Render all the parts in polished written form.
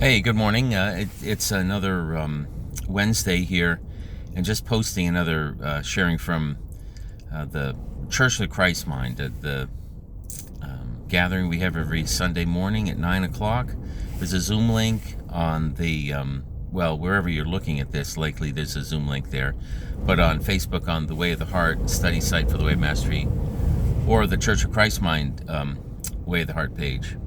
Hey, good morning. It's another Wednesday here, and just posting another sharing from the Church of the Christ Mind, the gathering we have every Sunday morning at 9 o'clock. There's a Zoom link on the, wherever you're looking at this, likely there's a Zoom link there, but on Facebook on the Way of the Heart study site for the Way of Mastery, or the Church of Christ Mind Way of the Heart page.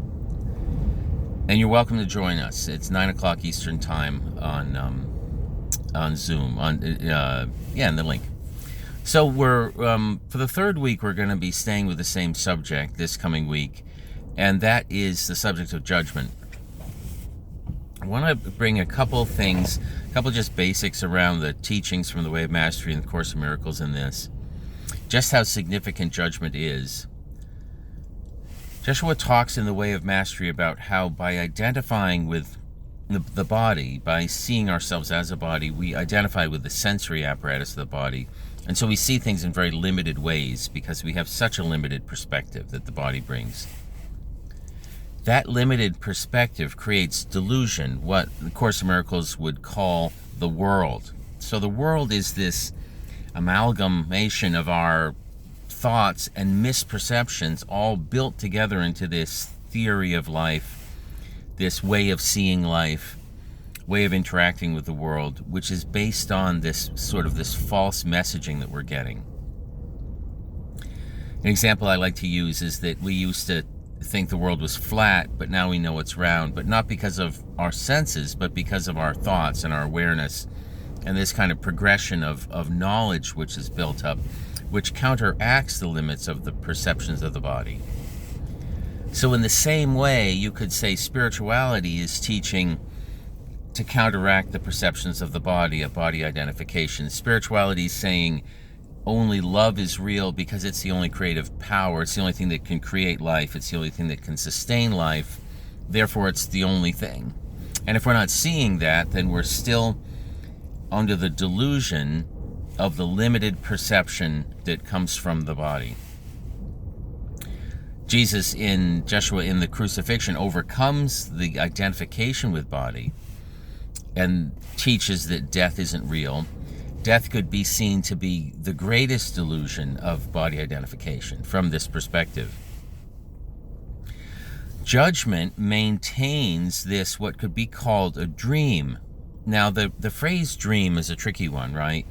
And you're welcome to join us. It's 9 o'clock Eastern Time on Zoom, in the link. So we're for the third week, we're going to be staying with the same subject this coming week, and that is the subject of judgment. I want to bring a couple things, a couple just basics around the teachings from the Way of Mastery and the Course of Miracles in this, just how significant judgment is. Joshua talks in the Way of Mastery about how by identifying with the body, by seeing ourselves as a body, we identify with the sensory apparatus of the body. And so we see things in very limited ways because we have such a limited perspective that the body brings. That limited perspective creates delusion, what the Course of Miracles would call the world. So the world is this amalgamation of our thoughts and misperceptions all built together into this theory of life, this way of seeing life, way of interacting with the world, which is based on this false messaging that we're getting. An example I like to use is that we used to think the world was flat, but now we know it's round, but not because of our senses, but because of our thoughts and our awareness, and this kind of progression of knowledge which is built up, which counteracts the limits of the perceptions of the body. So in the same way, you could say spirituality is teaching to counteract the perceptions of the body, of body identification. Spirituality is saying only love is real because it's the only creative power, it's the only thing that can create life, it's the only thing that can sustain life, therefore it's the only thing. And if we're not seeing that, then we're still under the delusion of the limited perception that comes from the body. Jesus in Joshua in the crucifixion overcomes the identification with body and teaches that death isn't real. Death could be seen to be the greatest delusion of body identification from this perspective. Judgment maintains this, what could be called a dream. Now, the phrase dream is a tricky one, right?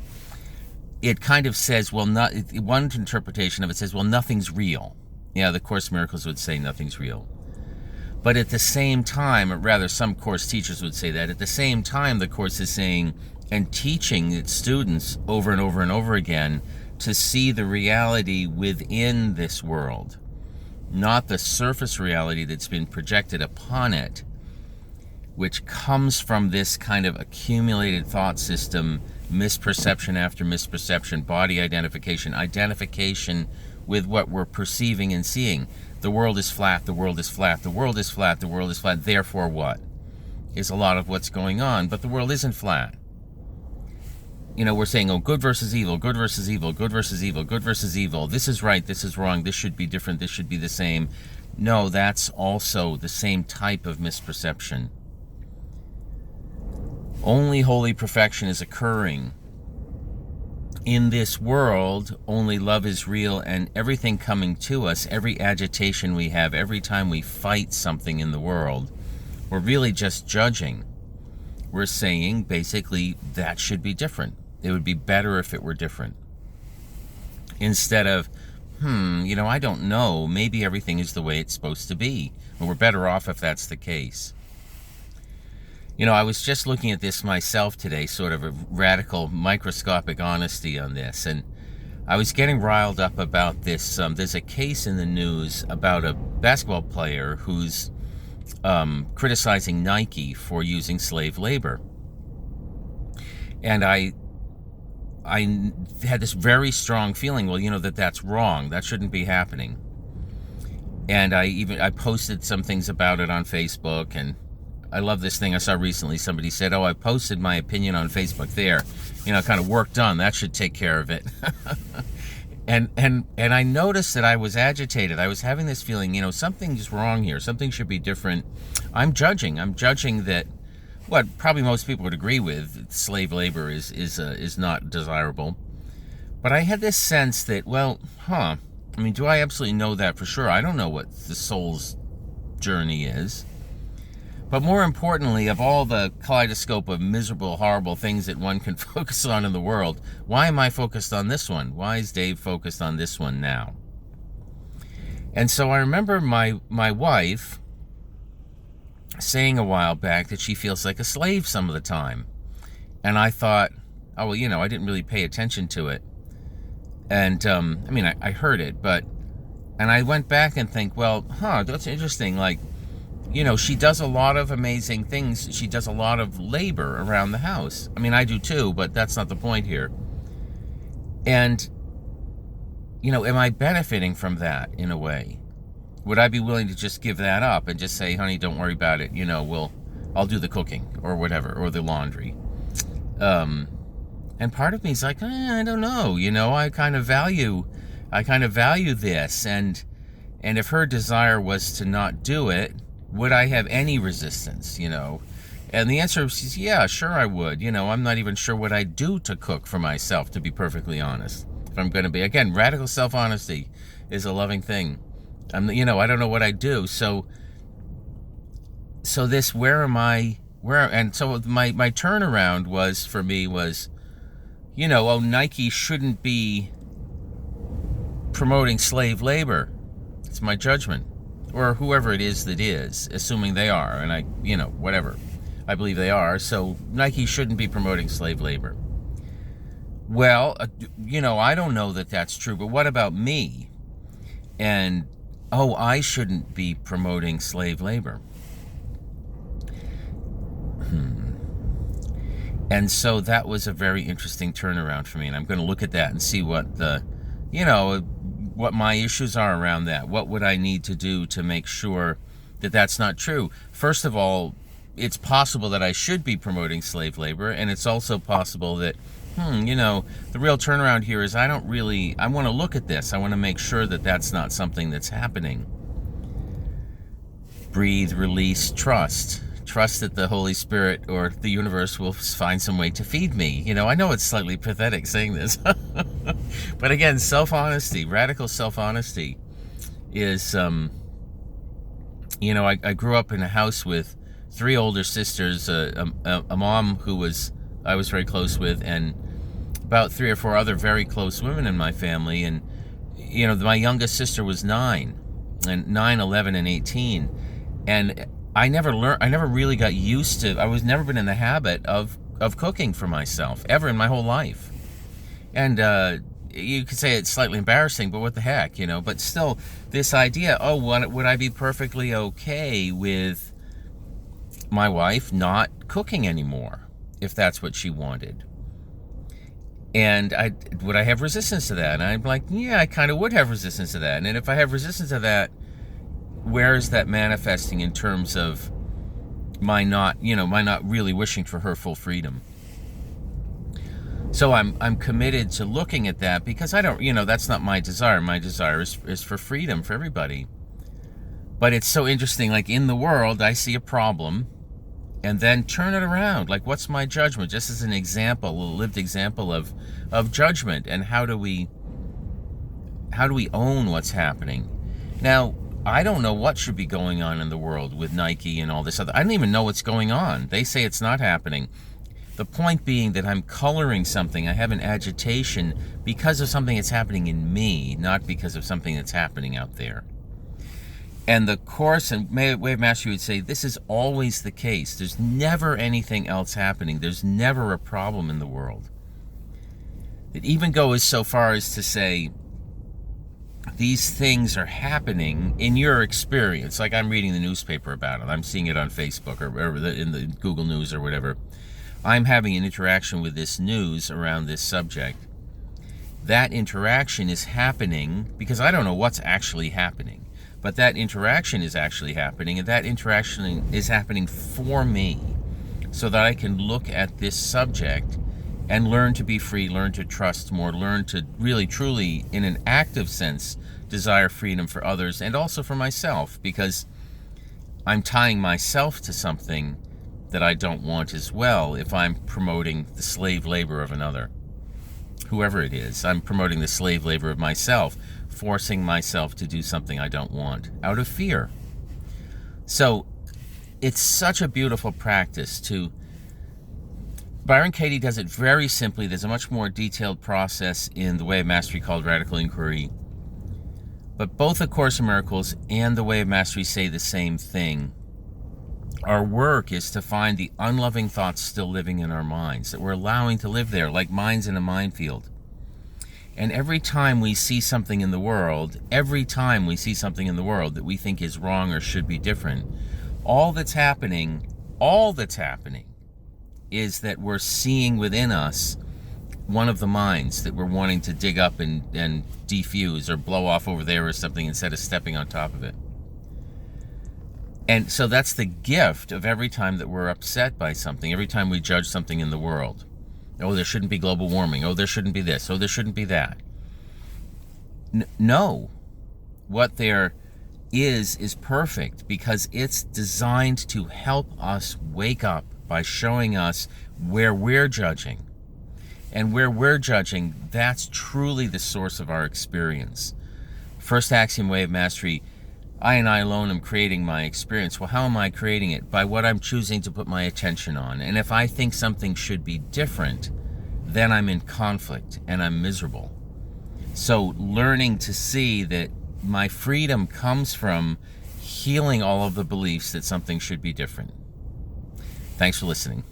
It kind of says, one interpretation of it says, nothing's real. Yeah, the Course of Miracles would say nothing's real. But at the same time, or rather some Course teachers would say that, at the same time the Course is saying and teaching its students over and over and over again to see the reality within this world, not the surface reality that's been projected upon it, which comes from this kind of accumulated thought system, misperception after misperception, body identification with what we're perceiving and seeing. The world is flat, the world is flat, the world is flat, the world is flat, therefore what? Is a lot of what's going on, but the world isn't flat. You know, we're saying, good versus evil, good versus evil, good versus evil, good versus evil, this is right, this is wrong, this should be different, this should be the same. No, that's also the same type of misperception. Only holy perfection is occurring. In this world, only love is real, and everything coming to us, every agitation we have, every time we fight something in the world, we're really just judging. We're saying, basically, that should be different. It would be better if it were different. Instead of, I don't know, maybe everything is the way it's supposed to be. But we're better off if that's the case. I was just looking at this myself today, sort of a radical microscopic honesty on this, and I was getting riled up about this. There's a case in the news about a basketball player who's criticizing Nike for using slave labor. And I had this very strong feeling, that's wrong. That shouldn't be happening. And I posted some things about it on Facebook, and I love this thing I saw recently. Somebody said, I posted my opinion on Facebook there. Kind of work done. That should take care of it. and I noticed that I was agitated. I was having this feeling, something's wrong here. Something should be different. I'm judging that what probably most people would agree with, slave labor is not desirable. But I had this sense that, well, I mean, do I absolutely know that for sure? I don't know what the soul's journey is. But more importantly, of all the kaleidoscope of miserable, horrible things that one can focus on in the world, why am I focused on this one? Why is Dave focused on this one now? And so I remember my wife saying a while back that she feels like a slave some of the time. And I thought, oh, well, I didn't really pay attention to it. And, I mean, I heard it, and I went back and think, well, that's interesting. Like, she does a lot of amazing things. She does a lot of labor around the house. I mean, I do too, but that's not the point here. And, am I benefiting from that in a way? Would I be willing to just give that up and just say, honey, don't worry about it. I'll do the cooking or whatever, or the laundry. And part of me is like, I don't know. I kind of value this. And if her desire was to not do it, would I have any resistance, And the answer is, yeah, sure I would. I'm not even sure what I'd do to cook for myself, to be perfectly honest. If I'm going to be, again, radical self-honesty is a loving thing. I don't know what I'd do. So this, where am I, and so my turnaround for me was, Nike shouldn't be promoting slave labor. It's my judgment. Or whoever it is that is, assuming they are, and whatever. I believe they are, so Nike shouldn't be promoting slave labor. Well, I don't know that that's true, but what about me? And, I shouldn't be promoting slave labor. And so that was a very interesting turnaround for me, and I'm going to look at that and see what what my issues are around that. What would I need to do to make sure that that's not true? First of all, it's possible that I should be promoting slave labor, and it's also possible that, the real turnaround here is I want to look at this. I want to make sure that that's not something that's happening. Breathe, release, trust. Trust that the Holy Spirit or the universe will find some way to feed me. I know it's slightly pathetic saying this. But again, self-honesty, radical self-honesty is, I grew up in a house with 3 older sisters, a mom who I was very close with, and about 3 or 4 other very close women in my family. And, my youngest sister was 9, 11, and 18. And I never really got used to, I was never been in the habit of cooking for myself, ever in my whole life. And you could say it's slightly embarrassing, but what the heck, But still, this idea, would I be perfectly okay with my wife not cooking anymore, if that's what she wanted? And would I have resistance to that? And I'm like, yeah, I kind of would have resistance to that. And if I have resistance to that, where is that manifesting in terms of my not really wishing for her full freedom? So I'm committed to looking at that, because I don't, that's not my desire. My desire is for freedom for everybody. But it's so interesting, like in the world, I see a problem and then turn it around. Like, what's my judgment? Just as an example, a lived example of judgment, and how do we own what's happening? Now, I don't know what should be going on in the world with Nike and all this other. I don't even know what's going on. They say it's not happening. The point being that I'm coloring something. I have an agitation because of something that's happening in me, not because of something that's happening out there. And the Course and Way of Mastery would say this is always the case. There's never anything else happening. There's never a problem in the world. It even goes so far as to say these things are happening in your experience. Like, I'm reading the newspaper about it. I'm seeing it on Facebook or in the Google News or whatever. I'm having an interaction with this news around this subject. That interaction is happening because I don't know what's actually happening. But that interaction is actually happening, and that interaction is happening for me, so that I can look at this subject and learn to be free, learn to trust more, learn to really, truly, in an active sense, desire freedom for others and also for myself, because I'm tying myself to something that I don't want as well if I'm promoting the slave labor of another. Whoever it is, I'm promoting the slave labor of myself, forcing myself to do something I don't want out of fear. So it's such a beautiful practice to... Byron Katie does it very simply. There's a much more detailed process in the Way of Mastery called Radical Inquiry. But both A Course in Miracles and the Way of Mastery say the same thing. Our work is to find the unloving thoughts still living in our minds, that we're allowing to live there, like mines in a minefield. And every time we see something in the world, that we think is wrong or should be different, all that's happening is that we're seeing within us one of the mines that we're wanting to dig up and defuse or blow off over there or something instead of stepping on top of it. And so that's the gift of every time that we're upset by something, every time we judge something in the world. Oh, there shouldn't be global warming. Oh, there shouldn't be this. Oh, there shouldn't be that. No. What there is perfect, because it's designed to help us wake up by showing us where we're judging. And where we're judging, that's truly the source of our experience. First axiom, Way of Mastery: I and I alone am creating my experience. Well, how am I creating it? By what I'm choosing to put my attention on. And if I think something should be different, then I'm in conflict and I'm miserable. So learning to see that my freedom comes from healing all of the beliefs that something should be different. Thanks for listening.